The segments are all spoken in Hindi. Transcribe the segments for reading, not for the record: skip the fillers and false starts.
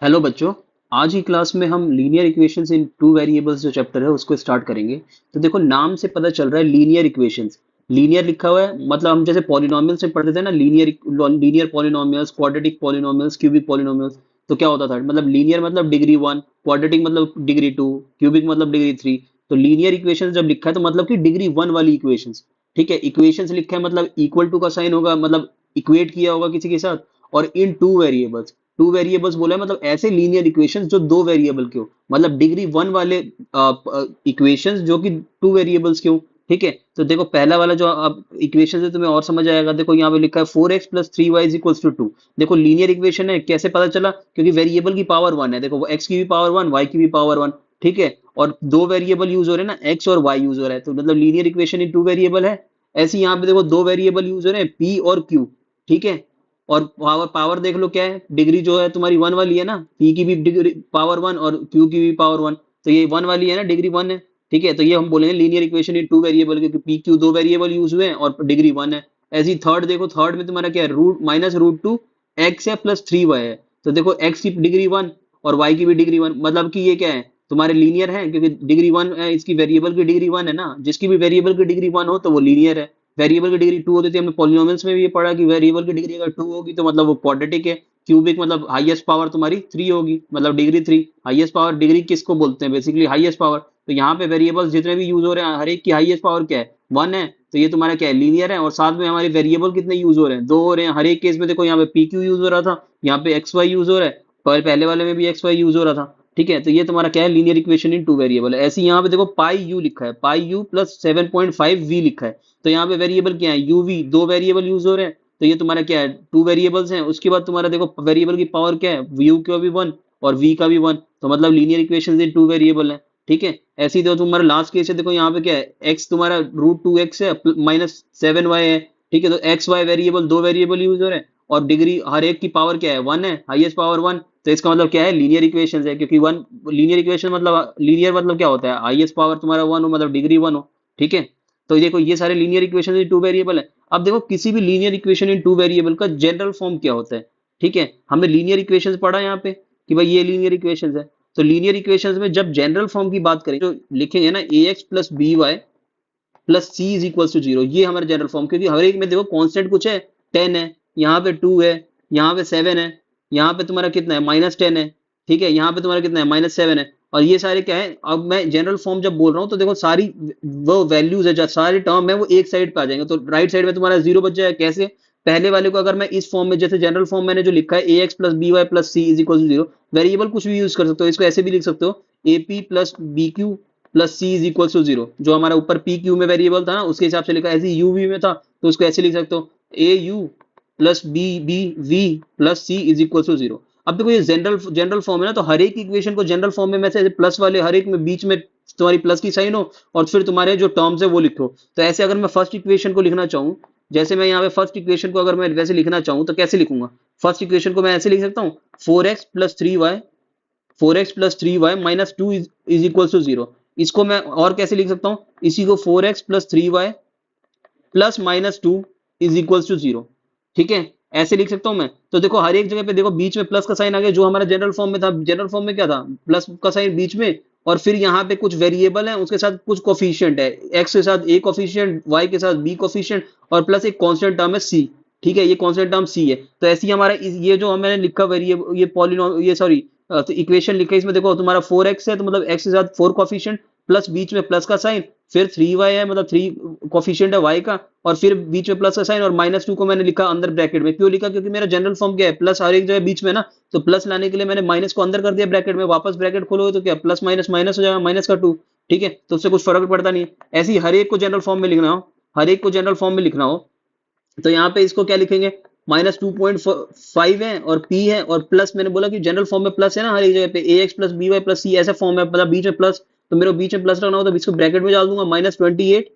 हेलो बच्चों। आज की क्लास में हम लीनियर इक्वेशंस इन टू वेरिएबल्स जो चैप्टर है उसको स्टार्ट करेंगे। तो देखो नाम से पता चल रहा है लीनियर इक्वेशंस। लीनियर लिखा हुआ है मतलब हम जैसे पॉलिनोमियल्स में पढ़ते थे ना, linear polynomials, quadratic polynomials, cubic polynomials. तो क्या होता था, मतलब लीनियर मतलब डिग्री वन, क्वाड्रेटिक मतलब डिग्री टू, क्यूबिक मतलब डिग्री थ्री। तो लीनियर इक्वेशन जब लिखा है तो मतलब कि डिग्री वन वाली इक्वेशंस। ठीक है, इक्वेशंस लिखा है मतलब इक्वल टू का साइन होगा, मतलब इक्वेट किया होगा किसी के साथ। और इन टू वेरिएबल्स, टू वेरिएबल्स बोला है मतलब ऐसे लीनियर इक्वेशंस जो दो वेरिएबल के हो, मतलब डिग्री वन वाले इक्वेशंस जो कि टू वेरिएबल्स के हो। ठीक है, तो देखो पहला वाला जो अब इक्वेशन है तुम्हें और समझ आएगा। देखो यहाँ पे लिखा है 4x plus three Y is equals to two. देखो लीनियर इक्वेशन है, कैसे पता चला? क्योंकि वेरिएबल की पावर वन है। देखो x की भी पावर वन, y की भी पावर वन। ठीक है, और दो वेरिएबल यूज हो रहे हैं ना, x और y यूज हो रहा है, तो मतलब linear equation in two variable है। ऐसे यहाँ पे देखो दो वेरिएबल यूज हो रहे हैं, p और q। ठीक है, और पावर पावर देख लो क्या है, डिग्री जो है तुम्हारी वन वाली है ना, पी की भी डिग्री पावर वन और क्यू की भी पावर वन। तो ये वन वाली है ना, डिग्री वन है। ठीक है, तो ये हम बोलेंगे linear equation in two variable, क्योंकि पी क्यू दो वेरिएबल यूज हुए हैं और डिग्री वन है। ऐसी थर्ड देखो, थर्ड में तुम्हारा क्या है, root minus root two X है प्लस थ्री वाई है। तो देखो एक्स की डिग्री वन और वाई की भी डिग्री वन, मतलब कि ये क्या है, तुम्हारे लीनियर है, क्योंकि डिग्री वन है, इसकी वेरिएबल की डिग्री वन है ना, जिसकी भी वेरिएबल की डिग्री वन हो तो वो लीनियर है। वेरिएबल की डिग्री टू होती थी, हमने पॉलिनोमियल्स में भी ये पढ़ा कि वेरिएबल की डिग्री अगर टू होगी तो मतलब वो क्वाड्रेटिक है। क्यूबिक मतलब हाईएस्ट पावर तुम्हारी थ्री होगी, मतलब degree three. Highest power degree किसको बोलते हैं, बेसिकली हाईएस्ट पावर। तो यहाँ पे वेरिएबल्स जितने भी यूज हो रहे हैं, हर एक की हाईएस्ट पावर क्या है, वन है। तो ये तुम्हारा क्या है, लीनियर है। और साथ में हमारे वेरिएबल कितने यूज हो रहे हैं, दो हो रहे हैं हर एक केस में। देखो यहाँ पे पी क्यू यूज हो रहा था, यहाँ पे एक्स वाई यूज हो रहा है, पहले वाले में भी एक्स वाई यूज हो रहा था। ठीक है, तो ये तुम्हारा क्या है, linear equation in two variable है। ऐसे यहाँ पे देखो पाई यू लिखा है, पाई यू प्लस 7.5 वी लिखा है। तो यहाँ पे वेरिएबल क्या है, यूवी, दो वेरिएबल यूज हो रहे हैं। तो ये तुम्हारा क्या है, टू वेरिएबल्स हैं। उसके बाद तुम्हारा देखो वेरिएबल की पावर क्या है, यू का भी वन और वी का भी वन। तो मतलब linear equation in two variable है। ठीक है, ऐसे ही तो तुम्हारा लास्ट केस है, देखो यहाँ पे क्या है, एक्स तुम्हारा रूट टू एक्स है माइनस सेवन वाई है। ठीक है, तो एक्स वाई वेरिएबल, दो वेरिएबल यूज हो रहे हैं और डिग्री हर एक की पावर क्या है, वन है, हाईएस्ट पावर वन। तो इसका मतलब क्या है, लीनियर इक्वेशन है, क्योंकि वन, लीनियर इक्वेशन मतलब लीनियर मतलब क्या होता है, हाईएस्ट पावर तुम्हारा वन हो, मतलब डिग्री वन हो। ठीक है, तो देखो ये सारे linear equation in two variable है। अब देखो किसी भी linear equation in two variable का जनरल फॉर्म क्या होता है। ठीक है, हमने लीनियर इक्वेशंस पढ़ा यहाँ पे कि भाई ये लीनियर इक्वेशंस है। तो लीनियर इक्वेशंस में जब जनरल फॉर्म की बात करें तो लिखेंगे ना, ए x plus B Y plus C is equal to zero. ये हमारा जनरल फॉर्म, क्योंकि हर एक में देखो कांस्टेंट कुछ है, टेन है, यहाँ पे टू है, यहाँ पे सेवन है, यहाँ पे तुम्हारा कितना है, माइनस टेन है। ठीक है, यहाँ पे तुम्हारा कितना है, माइनस सेवन है। और ये सारे क्या है, अब मैं जनरल फॉर्म जब बोल रहा हूँ तो देखो सारी वो वैल्यूज है, जो सारे टर्म है वो एक साइड पे आ जाएंगे। तो राइट साइड में तुम्हारा जीरो बच जाएगा। कैसे? पहले वाले को अगर मैं इस फॉर्म में, जैसे जनरल फॉर्म मैंने जो लिखा है, a x plus B Y plus C is equal to zero, variable कुछ भी यूज कर सकते हो, इसको ऐसे भी लिख सकते हो, A P plus B Q plus C is equal to zero. जो हमारा ऊपर पी क्यू में वेरिएबल था ना, उसके हिसाब से लिखा, ऐसे यू वी में था तो उसको ऐसे लिख सकते हो, a you plus b b we plus C is equal to zero. अब देखो ये जनरल जनरल फॉर्म है ना, तो हर एक इक्वेशन को जनरल फॉर्म में मैं से प्लस वाले हर एक में बीच में तुम्हारी प्लस की साइन हो और फिर तुम्हारे जो टर्म्स है वो लिखो। तो ऐसे अगर मैं फर्स्ट इक्वेशन को लिखना चाहूँ, जैसे मैं यहाँ पे फर्स्ट इक्वेशन को अगर मैं वैसे लिखना चाहूँ तो कैसे लिखूंगा? फर्स्ट इक्वेशन को मैं ऐसे लिख सकता हूँ, four X plus three Y, four X plus three Y minus two is equal to zero. इसको मैं और कैसे लिख सकता हूँ, इसी को four X plus three Y plus minus two is equal to zero. ठीक है, ऐसे लिख सकता हूं मैं। तो देखो हर एक जगह पे देखो बीच में प्लस का साइन आ गया, जो हमारा जनरल फॉर्म में था। जनरल फॉर्म में क्या था, प्लस का साइन बीच में, और फिर यहाँ पे कुछ वेरिएबल है उसके साथ कुछ कोफिशिएंट है, एक्स के साथ ए कोफिशिएंट, वाई के साथ बी कोफिशिएंट, और प्लस एक कांस्टेंट टर्म है सी। ठीक है, ये कांस्टेंट टर्म सी है। तो ऐसे ही हमारा ये जो मैंने लिखा वेरिएबल, ये पॉलिनोम, ये सॉरी, तो इक्वेशन लिखा है, इसमें देखो तुम्हारा फोर एक्स है, तो मतलब एक्स के साथ फोर कोफिशिएंट, प्लस बीच में प्लस का साइन, फिर थ्री वाई है, मतलब थ्री कोफिशिएंट है वाई का, और फिर बीच में प्लस का साइन, और माइनस टू को मैंने लिखा अंदर ब्रैकेट में। क्यों लिखा? क्योंकि मेरा जनरल फॉर्म क्या है, प्लस हर एक जगह बीच में ना, तो प्लस लाने के लिए मैंने माइनस को अंदर कर दिया ब्रैकेट में। वापस ब्रैकेट खोलोगे तो क्या, प्लस माइनस माइनस हो जाएगा, माइनस का टू। ठीक है, तो उससे कुछ फर्क पड़ता नहीं है। ऐसे ही हर एक को जनरल फॉर्म में लिखना हो, हर एक को जनरल फॉर्म में लिखना हो, तो यहाँ पे इसको क्या लिखेंगे, माइनस टू पॉइंट फाइव है और पी है, और प्लस मैंने बोला कि जनरल फॉर्म में प्लस है ना, हर एक जगह पे a x plus B Y plus c ऐसा फॉर्म है, मतलब बीच में प्लस। तो मेरे को बीच में प्लस रखना हो तो इसको ब्रैकेट में डाल दूंगा, माइनस ट्वेंटी एट।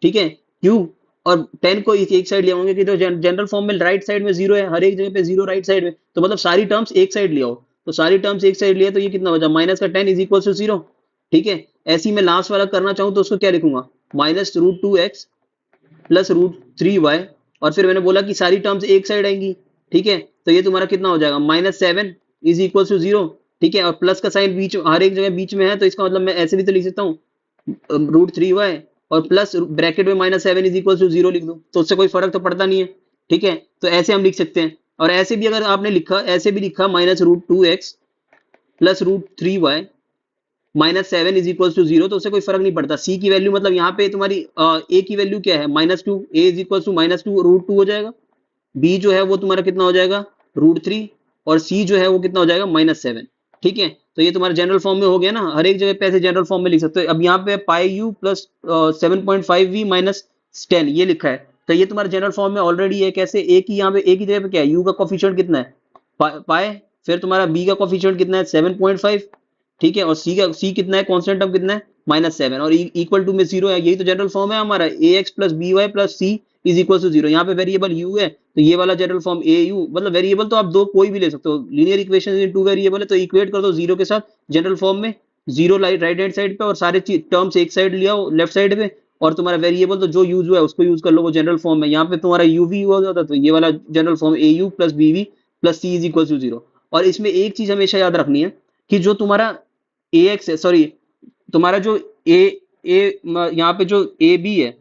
ठीक है, क्यू, और टेन को एक साइड ले आऊंगे कि जो जनरल फॉर्म में राइट साइड में जीरो है, हर एक जगह पे जीरो राइट साइड में, तो मतलब सारी टर्म्स एक साइड ले आओ। तो सारी टर्म्स एक साइड लिए तो ये कितना बचा, माइनस का ten is equal to zero. ठीक है, ऐसे ही मैं लास्ट वाला करना चाहूँ तो उसको क्या लिखूंगा, minus root two X plus root three Y, और फिर मैंने बोला कि सारी टर्म्स एक साइड आएंगी। ठीक है, तो ये तुम्हारा कितना हो जाएगा, minus seven is equal to 0, ठीक है, और प्लस का साइन बीच हर एक जगह बीच में है, तो इसका मतलब मैं ऐसे भी तो लिख सकता हूँ √3y और प्लस ब्रैकेट में -7 इज इक्वल टू 0 लिख दूं, तो उससे कोई फर्क तो पड़ता नहीं है, ठीक है। तो ऐसे हम लिख सकते हैं, और ऐसे भी अगर आपने लिखा, ऐसे भी लिखा -√2x plus √3y -7 is equal to 0, तो उससे कोई फर्क नहीं पड़ता। सी की वैल्यू मतलब यहाँ पे तुम्हारी ए की वैल्यू क्या है, -2, ए इज इक्वल टू -2 √2 हो जाएगा, बी जो है वो तुम्हारा कितना हो जाएगा √3, और सी जो है वो कितना हो जाएगा -7, ठीक है। तो ये तुम्हारा जनरल फॉर्म में हो गया ना, हर एक जगह पे ऐसे जनरल फॉर्म में लिख सकते हो। अब यहाँ पे पाई यू प्लस 7.5v माइनस 10 ये लिखा है, तो ये तुम्हारा जनरल फॉर्म में ऑलरेडी है। कैसे, ए की यहाँ पे ए की जगह पे क्या है, यू का कोफिशिएंट कितना है पाए, फिर तुम्हारा बी का कोफिशिएंट कितना है 7.5, ठीक है, और सी कितना है, कांस्टेंट टर्म कितना है -7, और इक्वल टू में 0 है। यही तो जनरल फॉर्म है हमारा, a x plus B Y plus C is equal to 0। यहाँ पे वेरिएबल u है, तो ये वाला जनरल फॉर्म ए यू, मतलब वेरिएबल तो आप दो कोई भी ले सकते हो, linear equation in two variable है, तो इक्वेट कर दो 0 के साथ जनरल फॉर्म में, 0 राइट हैंड साइड पे और सारे टर्म्स एक साइड लिया लेफ्ट साइड पे, और तुम्हारा वेरिएबल तो जो यूज हुआ है उसको यूज कर लो, वो जनरल फॉर्म है। यहाँ पे तुम्हारा यू भी हुआ जाता, तो ये वाला general form A you plus B we plus C is equal to 0। और इसमें एक चीज हमेशा याद रखनी है कि जो तुम्हारा ए एक्स है, सॉरी तुम्हारा जो ए ए यहाँ पे जो ए बी है,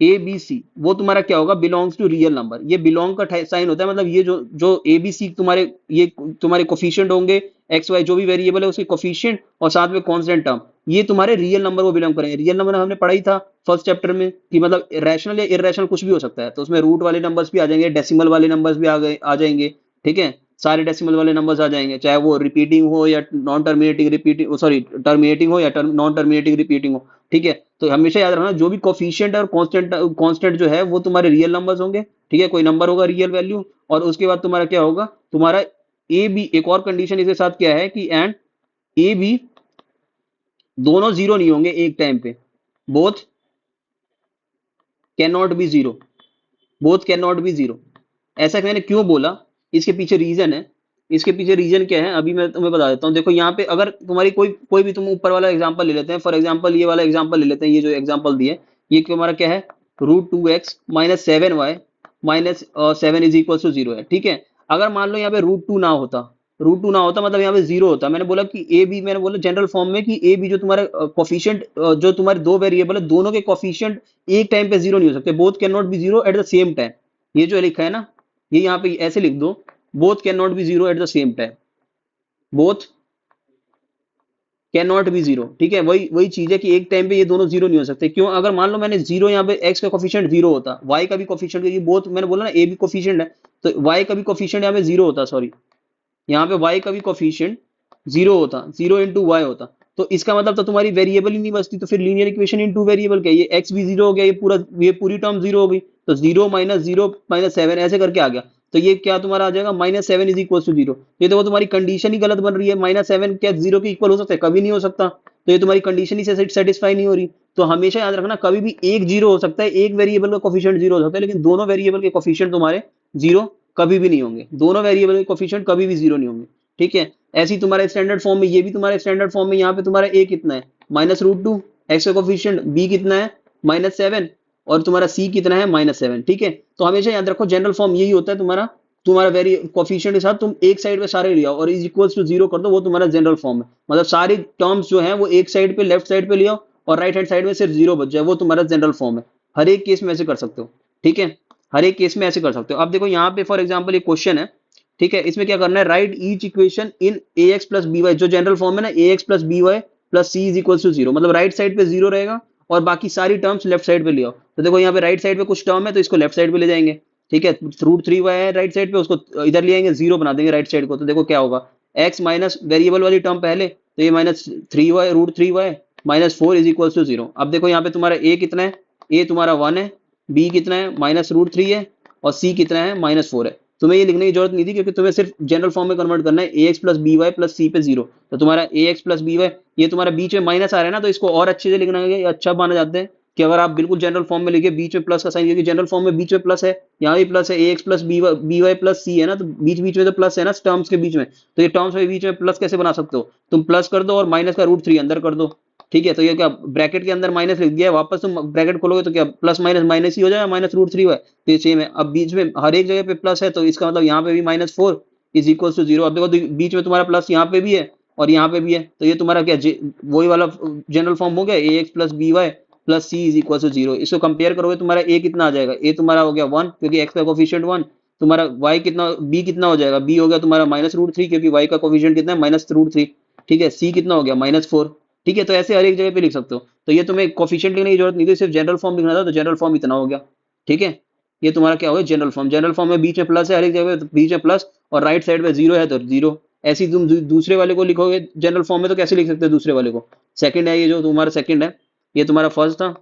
ए बी सी, वो तुम्हारा क्या होगा, बिलोंग्स टू रियल नंबर। ये बिलोंग का साइन होता है, मतलब ये जो ए बी सी तुम्हारे, ये तुम्हारे कोफिशिएंट होंगे, एक्स वाई जो भी वेरिएबल है उसके कोफिशिएंट और साथ में कांस्टेंट टर्म, ये तुम्हारे रियल नंबर को बिलोंग करेंगे। रियल नंबर हमने पढ़ा ही था फर्स्ट चैप्टर में कि मतलब रैशनल या इरेशनल कुछ भी हो सकता है, तो उसमें रूट वाले नंबर्स भी आ जाएंगे, डेसिमल वाले नंबर्स भी आ जाएंगे, ठीक है, सारे डेसिमल वाले नंबर्स आ जाएंगे, चाहे वो रिपीटिंग हो या non terminating repeating, sorry terminating हो या नॉन टर्मिनेटिंग रिपीटिंग हो, ठीक है। तो हमेशा याद रखना जो भी कोफिशिएंट और कांस्टेंट जो है वो तुम्हारे रियल नंबर्स होंगे, ठीक है, कोई नंबर होगा रियल वैल्यू, और उसके बाद तुम्हारा क्या होगा, तुम्हारा ए बी, एक और कंडीशन इसके साथ क्या है कि एंड ए बी दोनों 0 नहीं होंगे एक टाइम पे, both can not be 0, both can not be 0। ऐसा मैंने क्यों बोला, इसके पीछे रीजन है। इसके पीछे रीजन क्या है अभी मैं तुम्हें बता देता हूँ। देखो यहाँ पे अगर तुम्हारी कोई भी, तुम ऊपर वाला एग्जांपल ले लेते हैं, फॉर एग्जांपल ये वाला एग्जांपल ले लेते हैं, ये जो एग्जांपल दिए, ये तुम्हारा क्या है, √2x minus 7y minus 7 is equal to 0 है, ठीक है। अगर मान लो यहाँ पे √2 ना होता, √2 ना होता मतलब यहाँ पे 0 होता, मैंने बोला कि ए बी, मैंने बोला जनरल फॉर्म में कि ए बी जो तुम्हारे कोफिशिएंट, जो तुम्हारे दो वेरिएबल है दोनों के कोफिशिएंट एक टाइम पे 0 नहीं हो सकते, both can not be 0 at the same time. ये जो लिखा है ना, ये यहाँ पे ऐसे लिख दो, both can not be 0 at the same time, both can not be 0, ठीक है। वही वही चीज है कि एक टाइम पे ये दोनों 0 नहीं हो सकते। क्यों, अगर मान लो मैंने 0 यहाँ पे x का कोफिशिएंट 0 होता, y का भी कोफिशिएंट, ये बोथ मैंने बोला ना a भी कोफिशिएंट है, तो y का भी कोफिशिएंट यहाँ पे 0 होता, सॉरी यहाँ पे y का भी कोफिशिएंट 0 होता, 0 इंटू वाई होता, तो इसका मतलब तो तुम्हारी वेरिएबल ही नहीं बचती, तो फिर linear equation in two variable क्या, ये x भी 0 हो गया, ये पूरी टर्म 0 हो गई, तो 0 माइनस 0 माइनस 7 ऐसे करके आ गया, तो ये क्या तुम्हारा आ जाएगा -7 इज इक्वल टू 0। ये तो वो तुम्हारी कंडीशन ही गलत बन रही है, -7 क्या 0 के इक्वल हो सकता है, कभी नहीं हो सकता, तो ये तुम्हारी कंडीशन ही सेटिस्फाई नहीं हो रही। तो हमेशा याद रखना कभी भी एक 0 हो सकता है, एक वेरिएबल का कोफिशिएंट 0 हो सकता है, लेकिन दोनों वेरिएबल के कोफिशिएंट तुम्हारे 0 कभी भी नहीं होंगे, दोनों वेरिएबल के कोफिशिएंट कभी भी 0 नहीं होंगे, ठीक है। ऐसी तुम्हारे स्टैंडर्ड फॉर्म में, ये भी तुम्हारे स्टैंडर्ड फॉर्म में, यहाँ पे तुम्हारा a कितना है -√2, x का कोफिशिएंट b कितना है -7, और तुम्हारा c कितना है -7, ठीक है। तो हमेशा याद रखो जनरल फॉर्म यही होता है तुम्हारा, तुम्हारा वेरी कोफिशिएंट के साथ तुम एक साइड पे सारे लिया और इज इक्वल्स टू 0 कर दो, वो तुम्हारा जनरल फॉर्म है, मतलब सारी टर्म्स जो है वो एक साइड पे लेफ्ट साइड पे लिया और राइट हैंड साइड में सिर्फ 0 बच जाए, वो तुम्हारा जनरल फॉर्म है। हर एक केस में ऐसे कर सकते हो, ठीक है, हर एक केस में ऐसे कर सकते हो। अब देखो यहाँ पे फॉर एग्जाम्पल एक क्वेश्चन है, ठीक है, इसमें क्या करना है, write each equation in a x plus B y, जो जनरल फॉर्म है ना ए x plus B Y plus C is equal to 0, मतलब राइट साइड पे 0 रहेगा और बाकी सारी टर्म्स लेफ्ट साइड पे लिया। तो देखो यहाँ पे राइट साइड पे कुछ टर्म है तो इसको लेफ्ट साइड पे ले जाएंगे, ठीक है, √3y है राइट साइड पे, उसको इधर ले आएंगे 0 बना देंगे राइट साइड को, तो देखो क्या होगा, x माइनस वेरिएबल वाली टर्म पहले, तो ये -3y √3y -4 is equal to 0। अब देखो यहाँ पे तुम्हारा a कितना है, a तुम्हारा 1 है, b कितना है -√3 है, और c कितना है -4 है। तुम्हें ये लिखने की जरूरत नहीं थी क्योंकि तुम्हें सिर्फ जनरल फॉर्म में कन्वर्ट करना है, ax plus B Y plus c पे 0, तो तुम्हारा ax प्लस बी वाई, ये तुम्हारा बीच में माइनस आ रहा है ना, तो इसको और अच्छे से लिखना है, अच्छा माना जाता है कि अगर आप बिल्कुल जनरल फॉर्म में लिखे बीच में प्लस का साइन, क्योंकि जनरल फॉर्म में बीच में प्लस है, यहाँ भी प्लस है, ax plus B Y plus c है ना, तो बीच बीच में तो प्लस है ना टर्म्स के बीच में, तो ये टर्म्स के बीच में प्लस कैसे बना सकते हो, तुम प्लस कर दो और माइनस का √3 अंदर कर दो, ठीक है। तो ये क्या ब्रैकेट के अंदर माइनस लिख दिया है, वापस तुम ब्रैकेट खोलोगे तो क्या प्लस माइनस माइनस ही हो जाएगा, -√3 है, तो ये सेम है। अब बीच में हर एक जगह पे प्लस है, तो इसका मतलब यहाँ पे भी -4, इज इक्वल टू 0। अब देखो बीच में तुम्हारा प्लस यहाँ पे भी है और यहाँ पे भी है, तो ये तुम्हारा क्या वही वाला जनरल फॉर्म हो गया, a x plus B Y plus C is equal to 0। इसको कंपेयर करोगे तुम्हारा ए कितना आ जाएगा, ए तुम्हारा हो गया 1 क्योंकि एक्स का कोफिशिएंट 1, तुम्हारा वाई कितना, बी कितना हो जाएगा, बी हो गया तुम्हारा -√3 क्योंकि वाई का कोफिशिएंट कितना है -√3। ठीक है, सी कितना हो गया -4। ठीक है, तो ऐसे हर एक जगह पे लिख सकते हो। तो ये तुम्हें कोफिशिएंट लिखने की जरूरत नहीं थी, सिर्फ जनरल फॉर्म लिखना था, तो जनरल फॉर्म इतना हो गया। ठीक है, ये तुम्हारा क्या हो गया जनरल फॉर्म। जनरल फॉर्म में बीच में प्लस है हर एक जगह पे, बीच में प्लस और राइट साइड पे 0 है तो 0। ऐसे ही तुम दूसरे वाले को लिखोगे जनरल फॉर्म में तो कैसे लिख सकते हो दूसरे वाले को, सेकंड है ये जो तुम्हारा सेकंड है, ये तुम्हारा फर्स्ट था।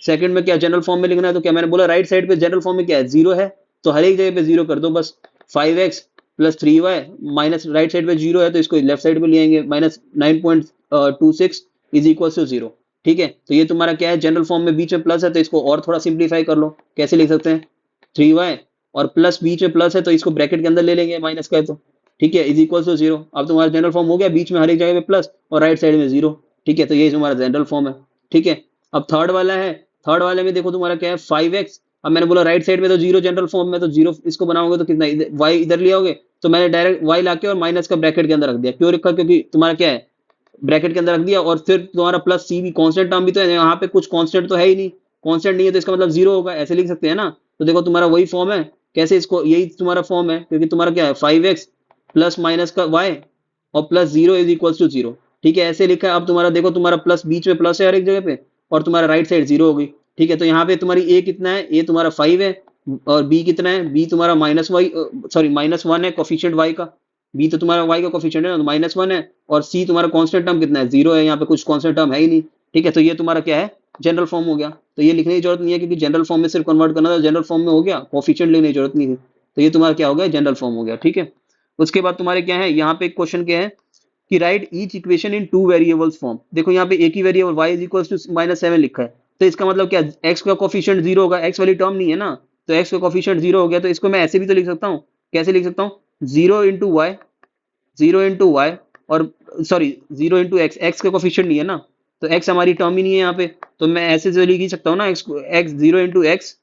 सेकंड में क्या जनरल फॉर्म में लिखना है, तो क्या मैंने बोला राइट साइड पे जनरल फॉर्म में क्या है 0 है, तो हर एक जगह पे 0 कर दो बस। 5x plus 3y minus right side पे 0 है तो इसको लेफ्ट साइड पे ले आएंगे, -9.26 इज इक्वल टू 0। ठीक है, तो ये तुम्हारा क्या है जनरल फॉर्म में बीच में प्लस है तो इसको और थोड़ा सिंप्लीफाई कर लो। कैसे लिख सकते हैं, 3y और प्लस बीच में प्लस है तो इसको ब्रैकेट के अंदर ले लेंगे माइनस का है तो। ठीक है, इज इक्वल टू 0। अब तुम्हारा जनरल फॉर्म हो गया, बीच में हर एक जगह पे प्लस और राइट साइड में 0। ठीक है, तो ये तुम्हारा जनरल फॉर्म है। ठीक है, अब थर्ड वाला है, थर्ड वाले में देखो तुम्हारा क्या है 5x। अब मैंने बोला राइट साइड में तो 0 जनरल फॉर्म में, तो 0 इसको बनाओगे तो कितना, y इधर ले आओगे, तो मैंने डायरेक्ट y लाके और माइनस का ब्रैकेट के अंदर रख दिया। क्यों रखा, क्योंकि तुम्हारा क्या है ब्रैकेट के अंदर रख दिया, और फिर तुम्हारा प्लस सी भी कांस्टेंट टर्म भी तो है, यहाँ पे कुछ कांस्टेंट तो है ही नहीं, कांस्टेंट नहीं है तो इसका मतलब 0 होगा, ऐसे लिख सकते हैं ना। तो देखो तुम्हारा वही फॉर्म है, कैसे इसको, यही तुम्हारा फॉर्म है क्योंकि तुम्हारा क्या है 5x प्लस माइनस का y और प्लस 0 इज इक्वल टू 0। ठीक है, ऐसे लिखा है। अब तुम्हारा देखो तुम्हारा प्लस बीच में प्लस है हर एक जगह पे और तुम्हारा राइट साइड 0 होगी। ठीक है, तो यहाँ पे तुम्हारी a कितना है, a तुम्हारा 5 है और b कितना है, b तुम्हारा -1 है कोफिशिएंट y का, b तो तुम्हारा y का कोफिशिएंट है ना, -1 है, और c तुम्हारा कांस्टेंट टर्म कितना है 0 है, यहाँ पे कुछ कांस्टेंट टर्म है ही नहीं। ठीक है, तो ये तुम्हारा क्या है जनरल फॉर्म हो गया। तो ये लिखने की जरूरत नहीं है क्योंकि जनरल फॉर्म में सिर्फ कन्वर्ट करना था, जनरल फॉर्म में हो गया, कोफिशिएंट लेने की जरूरत नहीं थी। तो ये तुम्हारा क्या हो गया जनरल फॉर्म हो गया। ठीक है, उसके बाद तुम्हारे क्या है, यहाँ पे एक क्वेश्चन क्या है कि write each equation in 2 variables form. देखो यहाँ पे एक ही variable y is equal to -7 लिखा है, तो इसका मतलब क्या x का कोफिशिएंट 0 होगा, x वाली टर्म नहीं है ना, तो x का कोफिशिएंट 0 हो गया, तो इसको मैं ऐसे भी तो लिख सकता हूँ। कैसे लिख सकता हूँ, 0 इंटू वाई, 0 इंटू वाई और सॉरी 0 इंटू एक्स, एक्स का कोफिशिएंट नहीं है ना, तो x हमारी टर्म ही नहीं है यहाँ पे, तो मैं ऐसे से लिख ही सकता हूँ ना, x 0 इंटू एक्स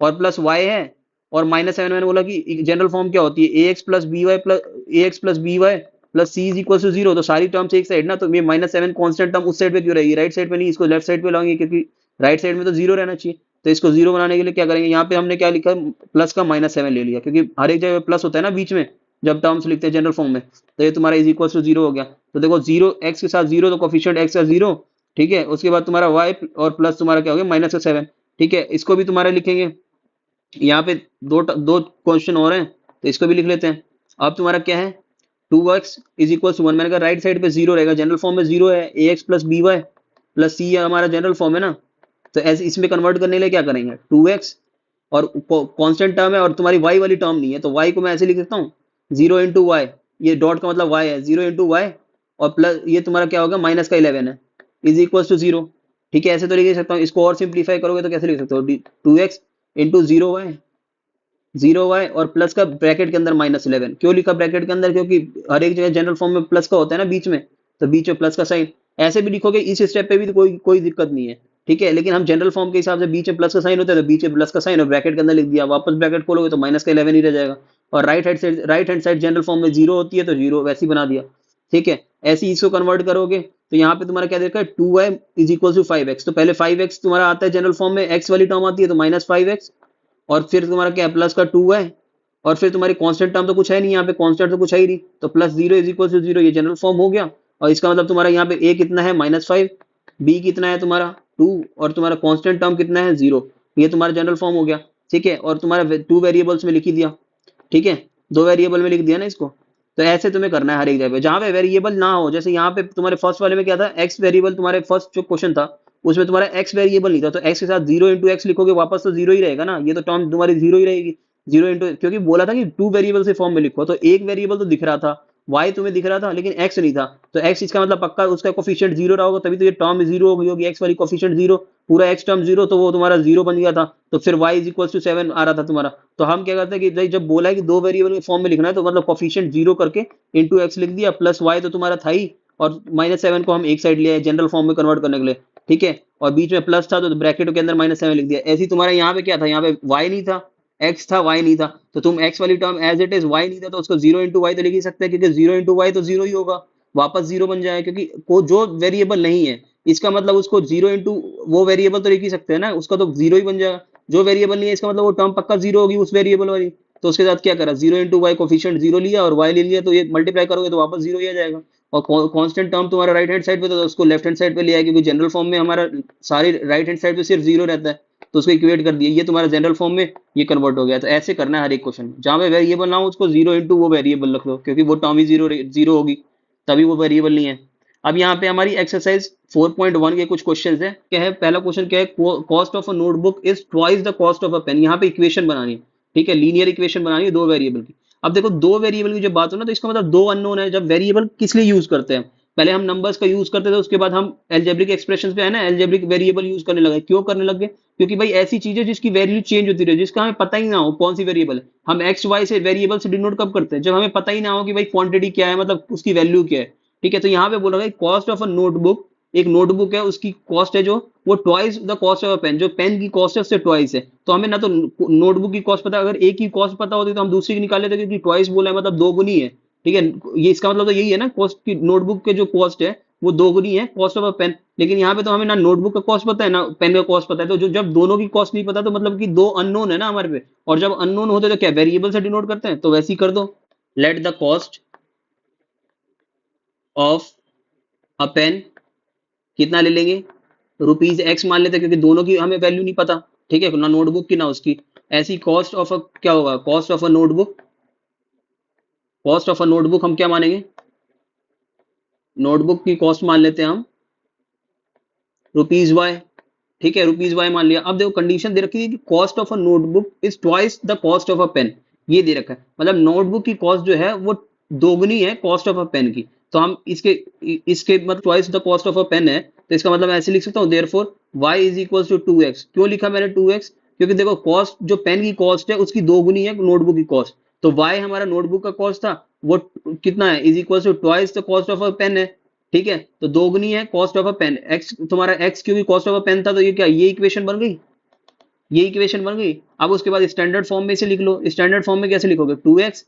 और प्लस y है और -7। मैंने बोला कि जनरल फॉर्म क्या होती है, ax plus B Y plus C is equal to 0, तो सारी टर्म्स एक साइड ना, तो ये -7 कांस्टेंट टर्म उस साइड पे क्यों रहेगी, राइट साइड पे नहीं, इसको लेफ्ट साइड पे लाएंगे क्योंकि राइट साइड में तो 0 रहना चाहिए। तो इसको 0 बनाने के लिए क्या करेंगे, यहाँ पे हमने क्या लिखा प्लस का -7 ले लिया, क्योंकि हर एक जगह प्लस होता है ना बीच में जब टर्म्स लिखते हैं जनरल फॉर्म में, तो ये तुम्हारा इज इक्वल टू 0 हो गया। तो देखो 0 एक्स के साथ 0, तो कोफिशिएंट एक्स का 0। ठीक है, उसके बाद तुम्हारा y और प्लस तुम्हारा क्या हो गया -7। ठीक है, इसको भी तुम्हारा लिखेंगे, यहाँ पे दो क्वेश्चन और हैं तो इसको भी लिख लेते हैं। अब तुम्हारा क्या है 2x इज इक्वल टू 1, मैंने कहा राइट साइड पे 0 रहेगा, जनरल फॉर्म में 0 है, ax plus B Y plus c हमारा जनरल फॉर्म है ना, तो ऐसे इसमें कन्वर्ट करने के लिए क्या करेंगे 2x और कांस्टेंट टर्म है और तुम्हारी y वाली टर्म नहीं है, तो y को मैं ऐसे लिख सकता हूँ 0 इंटू वाई, ये डॉट का मतलब y है, 0 इंटू वाई और प्लस ये तुम्हारा क्या होगा माइनस का 11 है इज इक्वल टू 0। ठीक है, ऐसे तो लिख सकता हूँ। इसको और सिंप्लीफाई करोगे तो कैसे लिख सकते हो 2x इंटू 0y और प्लस का ब्रैकेट के अंदर -11। क्यों लिखा ब्रैकेट के अंदर, क्योंकि हर एक जगह जनरल फॉर्म में प्लस का होता है ना बीच में, तो बीच में प्लस का साइन। ऐसे भी लिखोगे इस स्टेप पे भी तो कोई दिक्कत नहीं है। ठीक है, लेकिन हम जनरल फॉर्म के हिसाब से बीच में प्लस का साइन होता है तो बीच में प्लस का साइन और ब्रैकेट के अंदर लिख दिया, वापस ब्रैकेट खोलोगे तो -11 ही रह जाएगा। और right hand side general form में 0 होती है तो 0 वैसे ही बना दिया। ठीक है, ऐसे ही इसको कन्वर्ट करोगे तो यहाँ पे तुम्हारा क्या देखा है 2y is equal to 5x, तो पहले 5x तुम्हारा आता है जनरल फॉर्म में, x वाली टर्म आती है तो -5x और फिर तुम्हारा क्या है प्लस का 2y और फिर तुम्हारी कांस्टेंट टर्म तो कुछ है नहीं, यहाँ पे कांस्टेंट तो कुछ है ही नहीं, तो प्लस 0 इज इक्वल टू 0, ये जनरल फॉर्म हो गया। और इसका मतलब तुम्हारा यहाँ पे a कितना है -5, b कितना है तुम्हारा 2 और तुम्हारा कांस्टेंट टर्म कितना है 0, ये तुम्हारा जनरल फॉर्म हो गया। ठीक है, और तुम्हारा 2 वेरिएबल्स में लिख ही दिया। ठीक है, 2 वेरिएबल में लिख दिया ना इसको। तो ऐसे तुम्हें करना है हर एक जगह पे जहां पे वेरिएबल ना हो, जैसे यहाँ पे तुम्हारे फर्स्ट वाले में क्या था एक्स वेरिएबल, तुम्हारे फर्स्ट जो क्वेश्चन था उसमें तुम्हारा एक्स वेरिएबल नहीं था, तो एक्स के साथ 0 इंटू एक्स लिखोगे वापस तो 0 ही रहेगा ना, ये तो टर्म तुम्हारी 0 ही रहेगी। 0 इंटू, क्योंकि बोला था कि 2 वेरिएबल से फॉर्म में लिखो, तो एक वेरिएबल तो दिख रहा था, y तुम्हें दिख रहा था लेकिन x नहीं था, तो x इसका मतलब पक्का उसका कोफिशिएंट 0 रहा होगा, तभी तो ये टर्म 0 हो गई होगी, x वाली कोफिशिएंट 0, पूरा x टर्म 0, तो वो तुम्हारा 0 बन गया था, तो फिर y इज इक्वल टू 7 आ रहा था तुम्हारा। तो हम क्या करते हैं कि भाई जब बोला है कि 2 वेरिएबल के फॉर्म में लिखना है तो मतलब कोफिशिएंट 0 करके इंटू एक्स लिख दिया, प्लस y तो तुम्हारा था ही, और -7 को हम एक साइड ले आए जनरल फॉर्म में कन्वर्ट करने के लिए। ठीक है, और बीच में प्लस था तो ब्रैकेट के अंदर -7 लिख दिया। ऐसे ही तुम्हारा यहाँ पे क्या था, यहाँ पे y नहीं था, x था y नहीं था, तो तुम x वाली term as it is y नहीं था तो उसको 0 × y तो लिख ही सकते हैं, क्योंकि 0 × y तो 0 ही होगा, वापस 0 बन जाएगा, क्योंकि को जो वेरिएबल नहीं है इसका मतलब उसको 0 × वो वेरिएबल तो लिख ही सकते हैं ना, उसका तो 0 ही बन जाएगा। जो वेरिएबल नहीं है इसका मतलब वो टर्म पक्का 0 होगी उस वेरिएबल वाली। तो उसके साथ क्या करा, 0 × y कोफिशिएंट 0 लिया और y ले लिया, तो ये मल्टीप्लाई करोगे तो वापस 0 ही आ जाएगा। और कांस्टेंट टर्म तुम्हारा राइट हैंड साइड पे, तो उसको लेफ्ट हैंड साइड पे ले आया, क्योंकि जनरल फॉर्म में हमारा सारे राइट हैंड साइड पे सिर्फ 0 रहता है, तो उसको इक्वेट कर दिया, ये तुम्हारा जनरल फॉर्म में ये कन्वर्ट हो गया। तो ऐसे करना है हर एक क्वेश्चन, जहां पे वेरिएबल ना हो उसको 0 × वो वेरिएबल रख लो, क्योंकि वो टर्म ही 0 होगी, तभी वो वेरिएबल नहीं है। अब यहाँ पे हमारी एक्सरसाइज 4.1 के कुछ क्वेश्चन है। क्या है, पहला क्वेश्चन क्या है, cost of a notebook is twice the cost of a pen. यहाँ पे इक्वेशन बनानी है, ठीक है, लीनियर इक्वेशन बनानी है दो वेरिएबल की। अब देखो दो वेरिएबल की जब बात हो ना, तो इसका मतलब दो अननोन है। जब वेरिएबल किस लिए यूज करते हैं, पहले हम नंबर्स का यूज करते थे, उसके बाद हम एल्जेब्रिक एक्सप्रेशन पे है ना एल्जेब्रिक वेरिएबल यूज करने लगे। क्यों करने लगे, क्योंकि भाई ऐसी चीजें जिसकी वैल्यू चेंज होती रहे, जिसका हमें पता ही ना हो कौन सी वेरिएबल है। हम एक्स वाई से वेरिएबल से डिनोट कब करते हैं, जब हमें पता ही ना हो कि भाई क्वांटिटी क्या है, मतलब उसकी वैल्यू क्या है। ठीक है, तो यहाँ पे बोला गया कॉस्ट ऑफ अ नोटबुक, एक नोटबुक है उसकी कॉस्ट है जो वो twice the cost of a pen, जो पेन की कॉस्ट है उससे ट्वाइस है। तो हमें ना तो नोटबुक की कॉस्ट पता, अगर एक की कॉस्ट पता होती तो हम दूसरी की निकाल लेते, क्योंकि ट्वाइस बोला है मतलब दो गुनी है। ठीक है, ये इसका मतलब तो यही है ना, कॉस्ट की नोटबुक के जो कॉस्ट है वो दो गुनी है कॉस्ट ऑफ अ पेन। लेकिन यहाँ पे तो हमें ना नोटबुक का कॉस्ट पता है ना पेन का कॉस्ट पता है, तो जो जब दोनों की कॉस्ट नहीं पता तो मतलब कि दो अननोन है ना हमारे पे। और जब अननोन होते तो क्या वेरिएबल से डिनोट करते हैं, तो वैसे ही कर दो। Let the cost of a pen कितना ले लेंगे, रुपीज एक्स मान लेते हैं, क्योंकि दोनों की हमें वैल्यू नहीं पता। ठीक है, ना नोटबुक की ना उसकी। ऐसी कॉस्ट ऑफ अ क्या होगा, cost of a notebook, cost of a notebook हम क्या मानेंगे, नोटबुक की कॉस्ट मान लेते हैं हम रुपीज वाई। ठीक है, रुपीज वाई मान लिया। अब देखो कंडीशन दे रखी है कि cost of a notebook is twice the cost of a pen, ये दे रखा है, मतलब नोटबुक की कॉस्ट जो है वो दोगुनी है कॉस्ट ऑफ अ पेन की। तो हम इसके इसके मतलब twice the cost of a pen है, तो इसका मतलब ऐसे लिख सकता हूँ, therefore y is equal to 2x। क्यों लिखा मैंने 2x, क्योंकि देखो कॉस्ट जो पेन की कॉस्ट है उसकी दोगुनी है नोटबुक की कॉस्ट। तो y हमारा नोटबुक का कॉस्ट था, वो कितना है, is equal to twice the cost of a pen है। ठीक है, तो दोगुनी है cost of a pen, X तुम्हारा एक्स क्योंकि कॉस्ट ऑफ अ पेन था, तो ये क्या, ये इक्वेशन बन गई, ये इक्वेशन बन गई। अब उसके बाद स्टैंडर्ड फॉर्म में इसे लिख लो। स्टैंडर्ड फॉर्म में कैसे लिखोगे, 2x,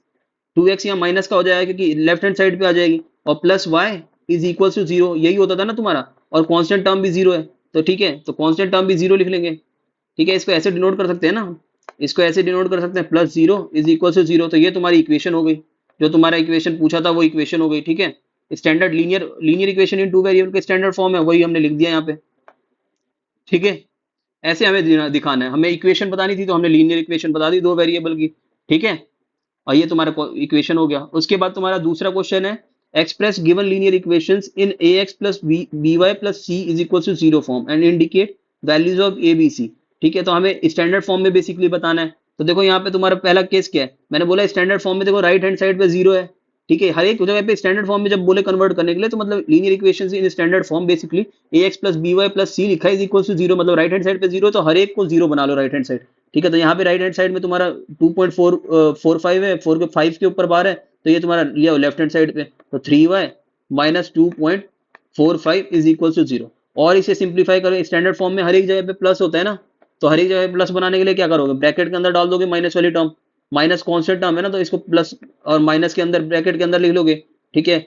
2x यहाँ माइनस का हो जाएगा क्योंकि लेफ्ट हैंड साइड पे आ जाएगी, और plus Y is equal to 0, यही होता था ना तुम्हारा। और कांस्टेंट टर्म भी 0 है, तो ठीक है, तो कांस्टेंट टर्म भी 0 लिख लेंगे। ठीक है, इसको ऐसे डिनोट कर सकते हैं ना, इसको ऐसे डिनोट कर सकते हैं, प्लस 0 इज इक्वल टू 0। तो ये तुम्हारी इक्वेशन हो गई, जो तुम्हारा इक्वेशन पूछा था वो इक्वेशन हो गई। ठीक है, standard linear linear equation in two variable के स्टैंडर्ड फॉर्म है, वही हमने लिख दिया यहाँ पे। ठीक है, ऐसे हमें दिखाना है, हमें इक्वेशन बतानी थी तो हमने लीनियर इक्वेशन बता दी दो वेरिएबल की। ठीक है, और ये तुम्हारा इक्वेशन हो गया। उसके बाद तुम्हारा दूसरा क्वेश्चन है, express given linear equations in ax plus by plus c is equal to 0 form and indicate values of a b c। ठीक है, तो हमें स्टैंडर्ड फॉर्म में बेसिकली बताना है। तो देखो यहाँ पे तुम्हारा पहला केस क्या है, मैंने बोला स्टैंडर्ड फॉर्म में देखो राइट हैंड साइड पे 0 है। ठीक है, हर एक जगह पे स्टैंडर्ड फॉर्म में जब बोले कन्वर्ट करने के लिए, तो मतलब linear equation in standard form basically ax plus by plus c लिखा है इज इक्वल टू 0, मतलब राइट हैंड साइड पे 0, तो हर एक को 0 बना लो राइट हैंड साइड। ठीक है, तो यहाँ पे राइट हैंड साइड में तुम्हारा 2.45 है, 4 के 5 के ऊपर बार है, तो ये तुम्हारा लिया लेफ्ट हैंड साइड पे, तो 3y minus 2.45 is equal to 0। और इसे सिंप्लीफाई करो, स्टैंडर्ड फॉर्म में हर एक जगह पे प्लस होता है ना, तो हर एक जगह प्लस बनाने के लिए क्या करोगे, ब्रैकेट के अंदर डाल दोगे माइनस वाली टर्म, माइनस कॉन्स्टेंट टर्म है ना, तो इसको प्लस और माइनस के अंदर ब्रैकेट के अंदर लिख लोगे। ठीक है,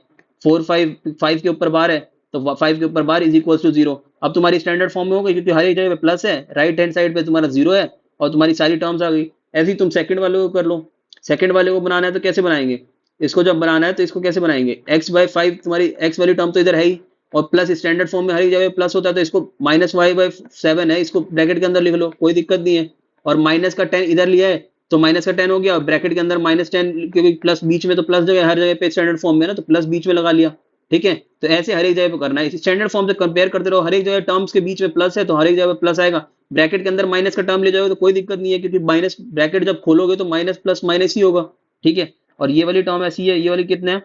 5 के ऊपर बार है, तो 5 के ऊपर बार इज इक्वल टू 0। अब तुम्हारी स्टैंडर्ड फॉर्म में हो गई, क्योंकि हर एक जगह पे प्लस है, राइट हैंड साइड पे तुम्हारा 0 है, और तुम्हारी सारी टर्म्स आ गई। ऐसे ही तुम सेकंड वाले को कर लो। सेकंड वाले को बनाना है तो कैसे बनाएंगे, इसको जब बनाना है तो इसको कैसे बनाएंगे, x/5, तुम्हारी x वाली टर्म तो इधर है ही, और प्लस स्टैंडर्ड फॉर्म में हर एक जगह प्लस होता है, तो इसको -y/7 है, इसको ब्रैकेट के अंदर लिख लो, कोई दिक्कत नहीं है। और माइनस का 10 इधर लिया है, तो माइनस का 10 हो गया, ब्रैकेट के अंदर -10, क्योंकि प्लस बीच में, तो प्लस जगह हर जगह पे स्टैंडर्ड फॉर्म में ना, तो प्लस बीच में लगा लिया। ठीक है, तो ऐसे हर एक जगह पे करना है, स्टैंडर्ड फॉर्म से कंपेयर करते रहो, हर एक जगह टर्म्स के बीच में प्लस है तो हर एक जगह प्लस आएगा। ब्रैकेट के अंदर माइनस का टर्म ले जाओगे तो कोई दिक्कत नहीं है, क्योंकि माइनस ब्रैकेट जब खोलोगे तो माइनस प्लस माइनस ही होगा। ठीक है, और ये वाली टर्म ऐसी है, ये वाली कितने है,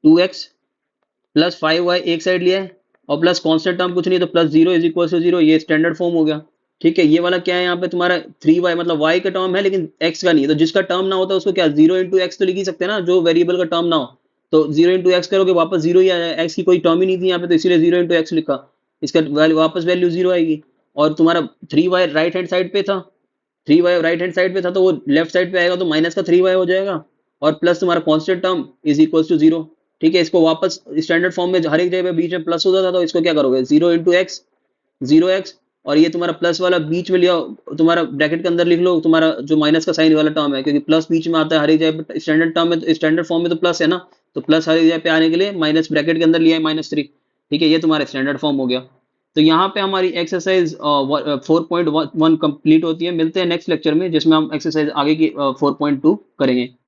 2x प्लस 5y एक साइड लिया है, और प्लस कॉन्स्टेंट टर्म कुछ नहीं, तो प्लस 0 इज इक्वल टू 0, ये स्टैंडर्ड फॉर्म हो गया। ठीक है, ये वाला क्या है यहाँ पे तुम्हारा 3y, मतलब y का टर्म है लेकिन x का नहीं है, तो जिसका टर्म ना होता है उसको क्या 0 × x तो लिख ही सकते हैं ना, जो वेरिएबल का टर्म ना हो। तो 0 × x करोगे वापस 0 ही आएगा, x की कोई टर्म ही नहीं थी यहाँ पे, तो इसीलिए 0 × x लिखा, इसका वापस वैल्यू 0 आएगी। और तुम्हारा 3y राइट हैंड साइड पे था, 3y राइट हैंड साइड पे था तो वो लेफ्ट साइड पे आएगा तो माइनस का 3y हो जाएगा, और प्लस तुम्हारा constant term is equal to 0। ठीक है, इसको वापस स्टैंडर्ड फॉर्म में हर एक जगह पे बीच में प्लस होता था, तो इसको क्या करोगे, 0 × x, 0x, और ये तुम्हारा प्लस वाला बीच में लिया, तुम्हारा ब्रैकेट के अंदर लिख लो तुम्हारा जो माइनस का साइन वाला टर्म है, क्योंकि प्लस बीच में आता है हर एक जगह पे, स्टैंडर्ड टर्म में तो स्टैंडर्ड फॉर्म में तो प्लस है ना, तो प्लस हर एक जगह पे आने के लिए माइनस ब्रैकेट के अंदर लिया है -3। ठीक है, ये तुम्हारा स्टैंडर्ड फॉर्म हो गया। तो यहाँ पे हमारी एक्सरसाइज 4.1 कंप्लीट होती है। मिलते हैं नेक्स्ट लेक्चर में जिसमें हम एक्सरसाइज आगे की 4.2 करेंगे।